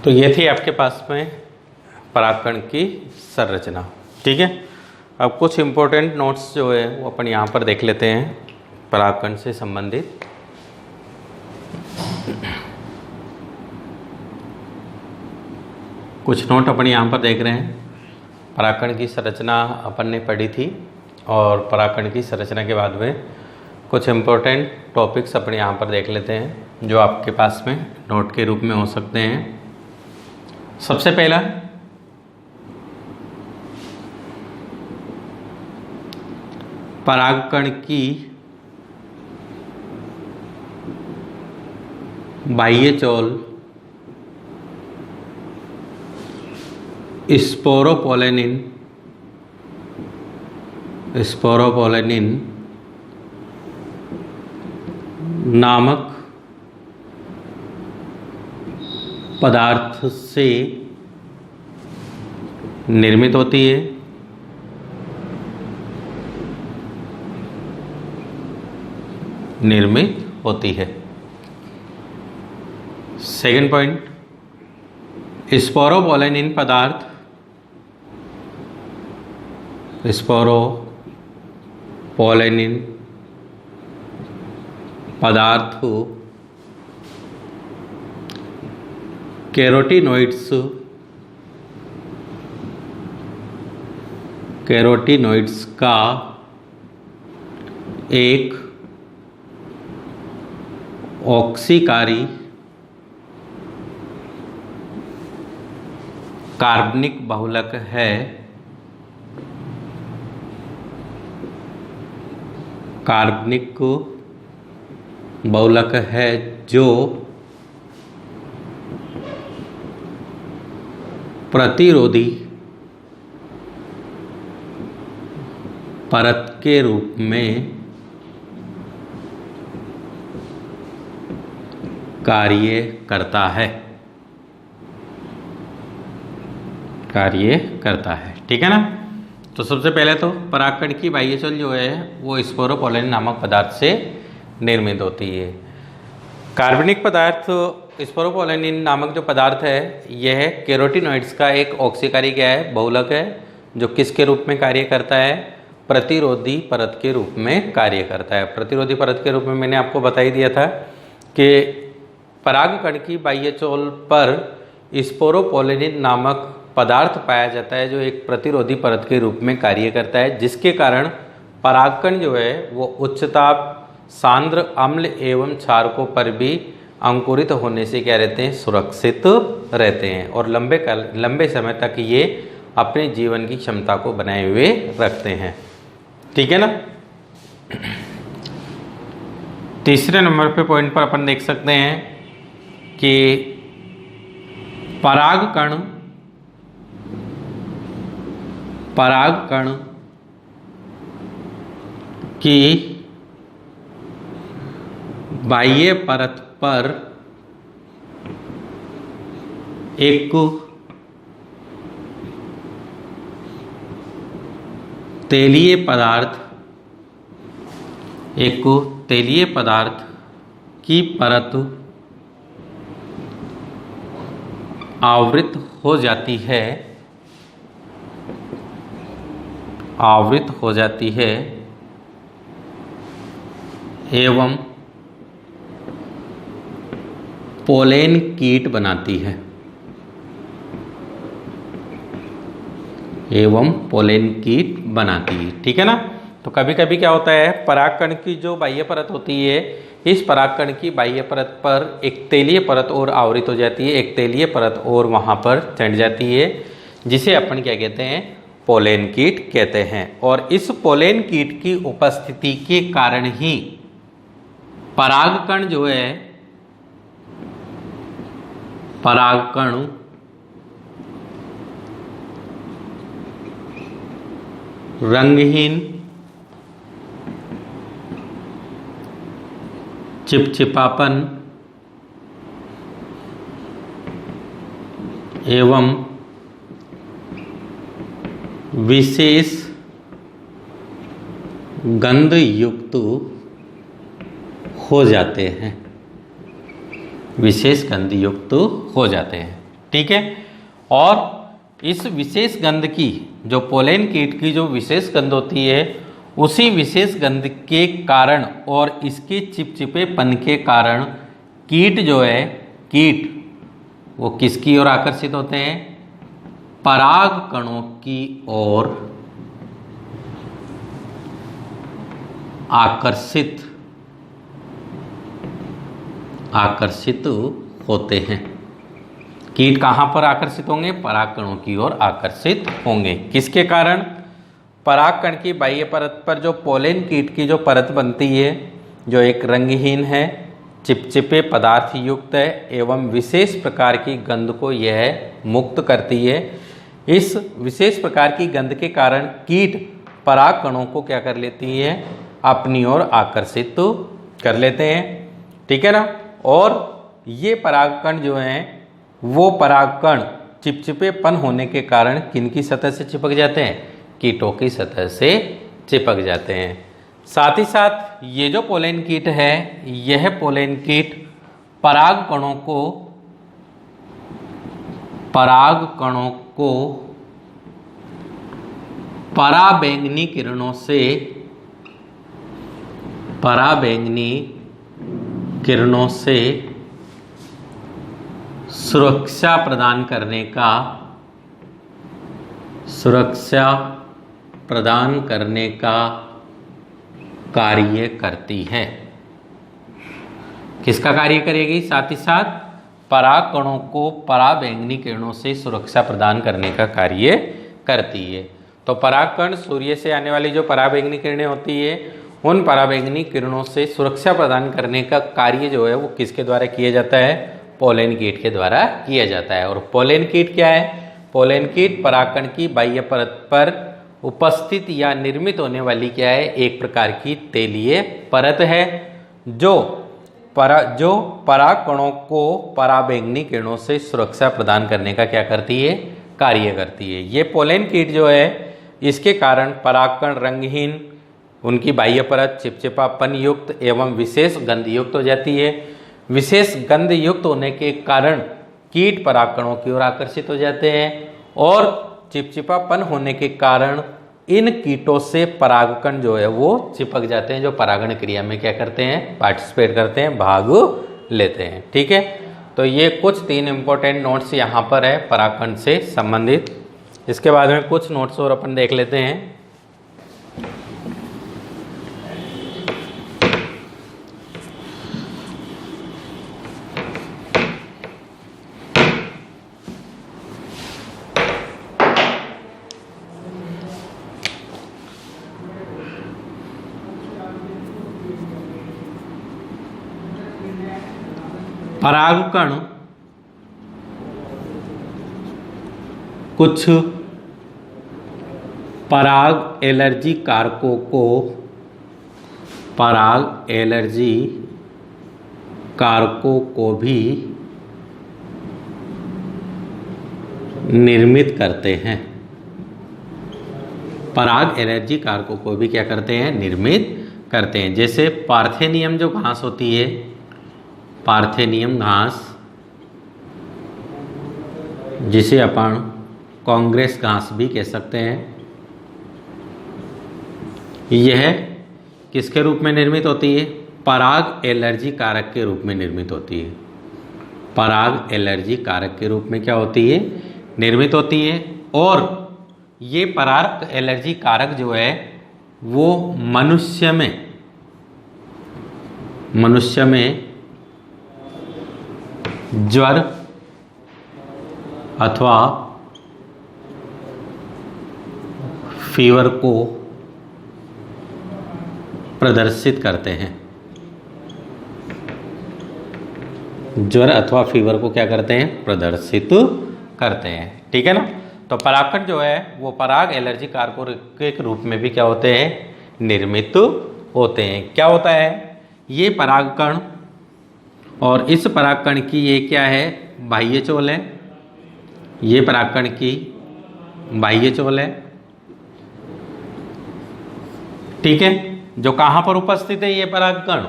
तो ये थी आपके पास में परागकण की संरचना। ठीक है, अब कुछ इम्पोर्टेंट नोट्स जो है वो अपन यहाँ पर देख लेते हैं परागकण से संबंधित। कुछ नोट अपन यहाँ पर देख रहे हैं। परागकण की संरचना अपन ने पढ़ी थी और परागकण की संरचना के बाद में कुछ इम्पोर्टेंट टॉपिक्स अपन यहाँ पर देख लेते हैं जो आपके पास में नोट के रूप में हो सकते हैं। सबसे पहला परागकण की बाह्यचोल स्पोरोपोलेनिन नामक पदार्थ से निर्मित होती है। सेकंड पॉइंट, स्पोरोपोलेनिन पदार्थ कैरोटीनॉइड्स का एक ऑक्सीकारी कार्बनिक बहुलक है जो प्रतिरोधी परत के रूप में कार्य करता है। ठीक है ना। तो सबसे पहले तो परागकण की बाह्यचोल जो है वो स्पोरोपोलेनिन नामक पदार्थ से निर्मित होती है। कार्बनिक पदार्थ स्पोरोपोलेनिन नामक जो पदार्थ है यह कैरोटीनॉइड्स का एक ऑक्सीकारी क्या है, बहुलक है, जो किसके रूप में कार्य करता है, प्रतिरोधी परत के रूप में कार्य करता है। प्रतिरोधी परत के रूप में मैंने आपको बता ही दिया था कि परागकण की बाह्यचोल पर स्पोरोपोलेनिन नामक पदार्थ पाया जाता है जो एक प्रतिरोधी परत के रूप में कार्य करता है, जिसके कारण परागकण जो है वो उच्च ताप सांद्र अम्ल एवं क्षारकों पर भी अंकुरित होने से क्या रहते हैं, सुरक्षित रहते हैं और लंबे समय तक ये अपने जीवन की क्षमता को बनाए हुए रखते हैं। ठीक है ना। तीसरे नंबर पे पॉइंट पर अपन देख सकते हैं कि परागकण की बाह्य परत पर एक तेलीय पदार्थ की परत आवृत हो जाती है एवं पोलेन कीट बनाती है। ठीक है ना। तो कभी कभी क्या होता है, परागकण की जो बाह्य परत होती है, इस परागकण की बाह्य परत पर एक तेलीय परत और आवृत हो जाती है, एक तेलीय परत और वहाँ पर चढ़ जाती है, जिसे अपन क्या कहते हैं, पोलेन कीट कहते हैं। और इस पोलेन कीट की उपस्थिति के कारण ही परागकण जो है, परागकण रंगहीन, चिपचिपापन एवं विशेष गंध युक्त हो जाते हैं, विशेष गंध युक्त हो जाते हैं। ठीक है। और इस विशेष गंध की, जो पोलन कीट की जो विशेष गंध होती है, उसी विशेष गंध के कारण और इसके चिपचिपेपन के कारण कीट जो है, कीट वो किसकी ओर आकर्षित होते हैं? पराग कणों की ओर आकर्षित होते हैं। कीट कहाँ पर आकर्षित होंगे? पराग कणों की ओर आकर्षित होंगे। किसके कारण? पराग कण की बाह्य परत पर जो पोलन कीट की जो परत बनती है, जो एक रंगहीन है, चिपचिपे पदार्थ युक्त है एवं विशेष प्रकार की गंध को यह मुक्त करती है। इस विशेष प्रकार की गंध के कारण कीट पराग कणों को क्या कर लेती है? अपनी ओर आकर्षित कर लेते हैं, ठीक है ना। और ये परागकण जो हैं, वो परागकण चिपचिपेपन होने के कारण किनकी सतह से चिपक जाते हैं? कीटों की सतह से चिपक जाते हैं। साथ ही साथ ये जो पोलन कीट है, यह पोलन कीट पराग कणों को पराबैंगनी किरणों से सुरक्षा प्रदान करने का कार्य करती है। किसका कार्य करेगी? साथ ही साथ पराग कणों को पराबैंगनी किरणों से सुरक्षा प्रदान करने का कार्य करती है। तो परागकण सूर्य से आने वाली जो पराबैंगनी किरणें होती है, उन पराबैंगनी किरणों से सुरक्षा प्रदान करने का कार्य जो है वो किसके द्वारा किया जाता है? पोलन कीट के द्वारा किया जाता है। और पोलन कीट क्या है? पोलन कीट परागकण की बाह्य परत पर उपस्थित या निर्मित होने वाली क्या है? एक प्रकार की तेलीय परत है, जो पराग कणों को पराबैंगनी किरणों से सुरक्षा प्रदान करने का क्या करती है? कार्य करती है। ये पोलन कीट जो है, इसके कारण परागकण रंगहीन, उनकी बाह्य परत चिपचिपापन युक्त एवं विशेष गंध युक्त हो जाती है। विशेष गंध युक्त होने के कारण कीट परागकणों की ओर आकर्षित हो जाते हैं और चिपचिपापन होने के कारण इन कीटों से परागकण जो है वो चिपक जाते हैं, जो परागण क्रिया में क्या करते हैं? पार्टिसिपेट करते हैं, भाग लेते हैं, ठीक है। तो ये कुछ 3 इंपॉर्टेंट नोट्स यहाँ पर है परागकण से संबंधित। इसके बाद में कुछ नोट्स और अपन देख लेते हैं। परागकण कुछ पराग एलर्जी कारकों को भी निर्मित करते हैं। पराग एलर्जी कारकों को भी क्या करते हैं? निर्मित करते हैं। जैसे पार्थेनियम जो घास होती है, पार्थेनियम घास, जिसे अपन कांग्रेस घास भी कह सकते हैं, यह किसके रूप में निर्मित होती है? पराग एलर्जी कारक के रूप में निर्मित होती है। पराग एलर्जी कारक के रूप में क्या होती है? निर्मित होती है। और ये पराग एलर्जी कारक जो है वो मनुष्य में ज्वर अथवा फीवर को प्रदर्शित करते हैं। ज्वर अथवा फीवर को क्या करते हैं? प्रदर्शित करते हैं, ठीक है ना। तो परागकण जो है वो पराग एलर्जी कारकों के रूप में भी क्या होते हैं? निर्मित होते हैं। क्या होता है? ये परागकण, और इस परागकण की ये क्या है? बाह्य चोल है। ये परागकण की बाह्य चोल है, ठीक है। जो कहाँ पर उपस्थित है? ये परागकण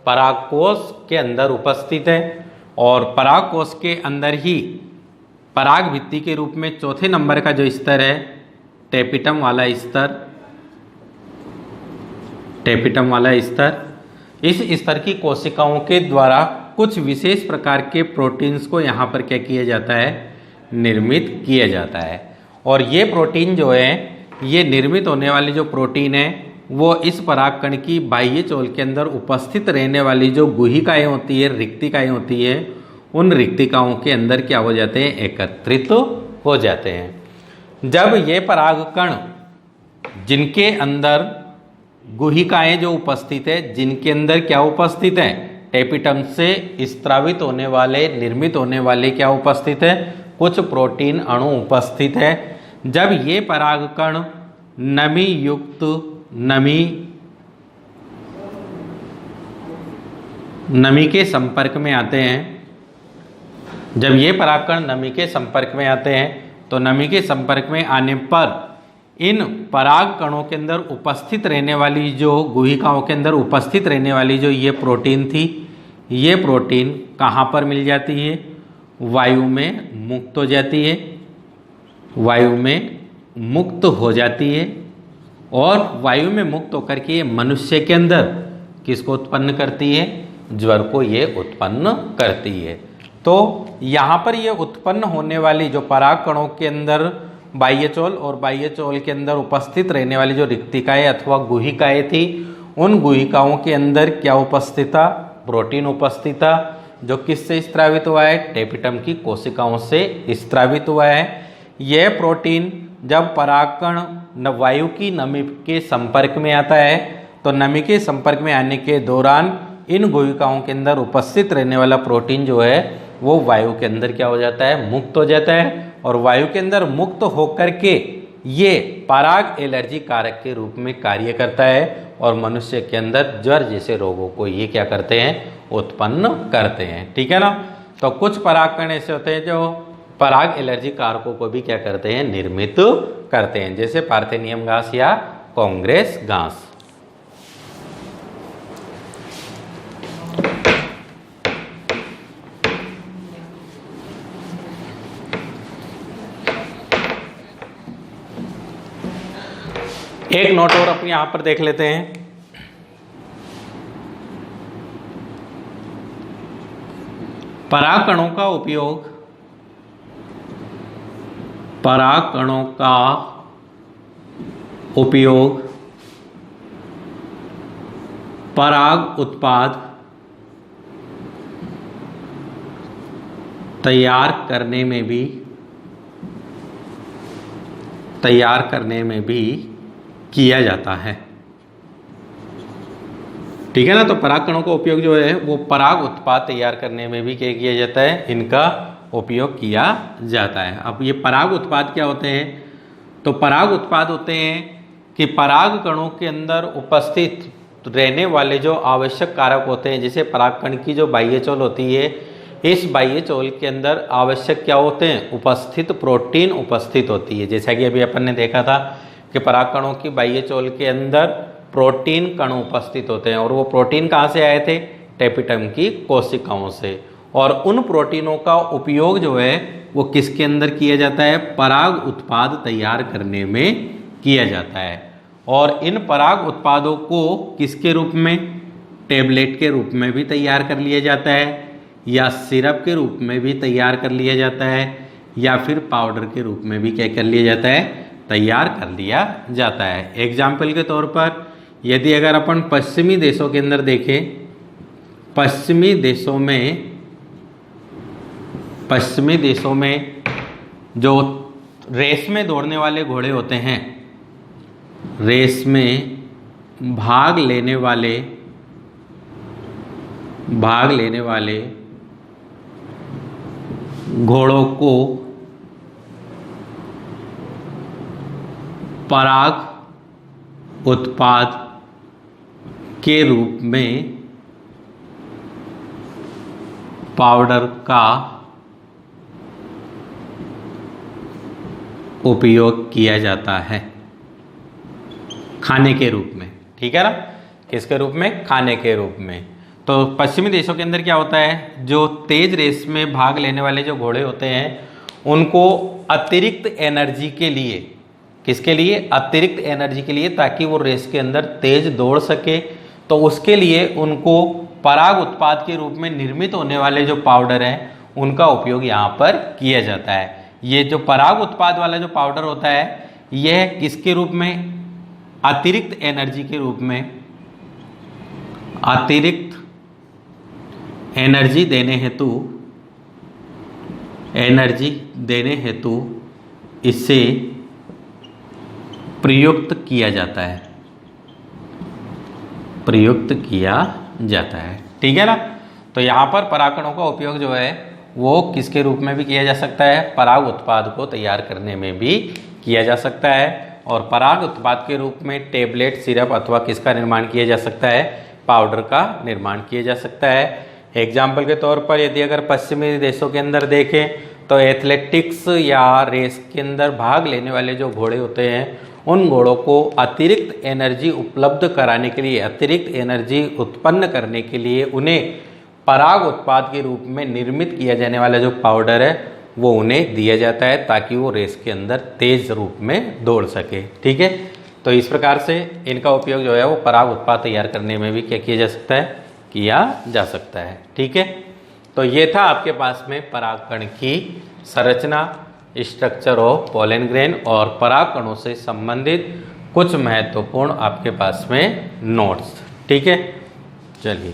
परागकोश के अंदर उपस्थित है और परागकोश के अंदर ही पराग भित्ति के रूप में चौथे नंबर का जो स्तर है टेपिटम वाला स्तर, टेपिटम वाला स्तर, इस स्तर की कोशिकाओं के द्वारा कुछ विशेष प्रकार के प्रोटीन्स को यहाँ पर क्या किया जाता है, निर्मित किया जाता है। और ये प्रोटीन जो है, ये निर्मित होने वाली जो प्रोटीन है वो इस परागकण की बाह्य चोल के अंदर उपस्थित रहने वाली जो गुहिकाएं होती है, रिक्तिकाएं होती है, उन रिक्तिकाओं के अंदर क्या हो जाते हैं, एकत्रित हो जाते हैं। जब ये परागकण जिनके अंदर गुहिकाएं जो उपस्थित है, जिनके अंदर क्या उपस्थित है, टेपिटम से स्त्रावित होने वाले, निर्मित होने वाले क्या उपस्थित है, कुछ प्रोटीन अणु उपस्थित है। जब ये परागकण नमी युक्त, नमी के संपर्क में आते हैं, जब ये परागकण नमी के संपर्क में आते हैं तो नमी के संपर्क में आने पर इन पराग कणों के अंदर उपस्थित रहने वाली जो गुहिकाओं के अंदर उपस्थित रहने वाली जो ये प्रोटीन थी, ये प्रोटीन कहाँ पर मिल जाती है, वायु में मुक्त हो जाती है, वायु में मुक्त हो जाती है। और वायु में मुक्त होकर के ये मनुष्य के अंदर किसको उत्पन्न करती है, ज्वर को ये उत्पन्न करती है। तो यहाँ पर ये उत्पन्न होने वाली जो पराग कणों के अंदर बाह्य चोल और बाह्य चोल के अंदर उपस्थित रहने वाली जो रिक्तिकाएं अथवा गुहिकाएं थी, उन गुहिकाओं के अंदर क्या उपस्थित था, प्रोटीन उपस्थित था, जो किससे स्त्रावित हुआ है, टेपिटम की कोशिकाओं से स्त्रावित हुआ है। यह प्रोटीन जब परागकण वायु की नमी के संपर्क में आता है तो नमी के संपर्क में आने के दौरान इन गुहिकाओं के अंदर उपस्थित रहने वाला प्रोटीन जो है वो वायु के अंदर क्या हो जाता है, मुक्त हो जाता है। और वायु के अंदर मुक्त होकर के ये पराग एलर्जी कारक के रूप में कार्य करता है और मनुष्य के अंदर ज्वर जैसे रोगों को ये क्या करते हैं, उत्पन्न करते हैं। ठीक है ना। तो कुछ परागकण ऐसे होते हैं जो पराग एलर्जी कारकों को भी क्या करते हैं, निर्मित करते हैं, जैसे पार्थेनियम घास या कांग्रेस घास। एक नोट और अपने यहां पर देख लेते हैं। परागकणों का उपयोग, परागकणों का उपयोग पराग उत्पाद तैयार करने में भी किया जाता है। ठीक है ना। तो परागकणों का उपयोग जो है वो पराग उत्पाद तैयार करने में भी क्या किया जाता है, इनका उपयोग किया जाता है। अब ये पराग उत्पाद क्या होते हैं, तो पराग उत्पाद होते हैं कि परागकणों के अंदर उपस्थित रहने वाले जो आवश्यक कारक होते हैं, जैसे परागकण की जो बाह्य चोल होती है, इस बाह्य चोल के अंदर आवश्यक क्या होते हैं, उपस्थित प्रोटीन उपस्थित होती है। जैसा कि अभी अपन ने देखा था कि परागकणों की बाह्य चोल के अंदर प्रोटीन कण उपस्थित होते हैं और वो प्रोटीन कहाँ से आए थे, टेपिटम की कोशिकाओं से। और उन प्रोटीनों का उपयोग जो है वो किसके अंदर किया जाता है, पराग उत्पाद तैयार करने में किया जाता है। और इन पराग उत्पादों को किसके रूप में, टेबलेट के रूप में भी तैयार कर लिया जाता है, या सिरप के रूप में भी तैयार कर लिया जाता है, या फिर पाउडर के रूप में भी क्या कर लिया जाता है, तैयार कर लिया जाता है। एग्जाम्पल के तौर पर यदि अगर अपन पश्चिमी देशों के अंदर देखें, पश्चिमी देशों में जो रेस में दौड़ने वाले घोड़े होते हैं, रेस में भाग लेने वाले घोड़ों को पराग उत्पाद के रूप में पाउडर का उपयोग किया जाता है, खाने के रूप में। ठीक है ना। किसके रूप में, खाने के रूप में। तो पश्चिमी देशों के अंदर क्या होता है, जो तेज रेस में भाग लेने वाले जो घोड़े होते हैं उनको अतिरिक्त एनर्जी के लिए, किसके लिए? अतिरिक्त एनर्जी के लिए, ताकि वो रेस के अंदर तेज दौड़ सके। तो उसके लिए उनको पराग उत्पाद के रूप में निर्मित होने वाले जो पाउडर हैं उनका उपयोग यहाँ पर किया जाता है। ये जो पराग उत्पाद वाला जो पाउडर होता है यह किसके रूप में? अतिरिक्त एनर्जी के रूप में, अतिरिक्त एनर्जी देने हेतु इसे प्रयुक्त किया जाता है, ठीक है ना। तो यहाँ पर परागकणों का उपयोग जो है वो किसके रूप में भी किया जा सकता है? पराग उत्पाद को तैयार करने में भी किया जा सकता है। और पराग उत्पाद के रूप में टेबलेट, सिरप अथवा किसका निर्माण किया जा सकता है? पाउडर का निर्माण किया जा सकता है। एग्जाम्पल के तौर पर यदि अगर पश्चिमी देशों के अंदर देखें तो एथलेटिक्स या रेस के अंदर भाग लेने वाले जो घोड़े होते हैं उन घोड़ों को अतिरिक्त एनर्जी उपलब्ध कराने के लिए, अतिरिक्त एनर्जी उत्पन्न करने के लिए उन्हें पराग उत्पाद के रूप में निर्मित किया जाने वाला जो पाउडर है वो उन्हें दिया जाता है, ताकि वो रेस के अंदर तेज रूप में दौड़ सके, ठीक है। तो इस प्रकार से इनका उपयोग जो है वो पराग उत्पाद तैयार करने में भी क्या किया जा सकता है? किया जा सकता है, ठीक है। तो ये था आपके पास में परागकण की संरचना, स्ट्रक्चर ऑफ पोलन ग्रेन और परागकणों से संबंधित कुछ महत्वपूर्ण आपके पास में नोट्स, ठीक है। चलिए।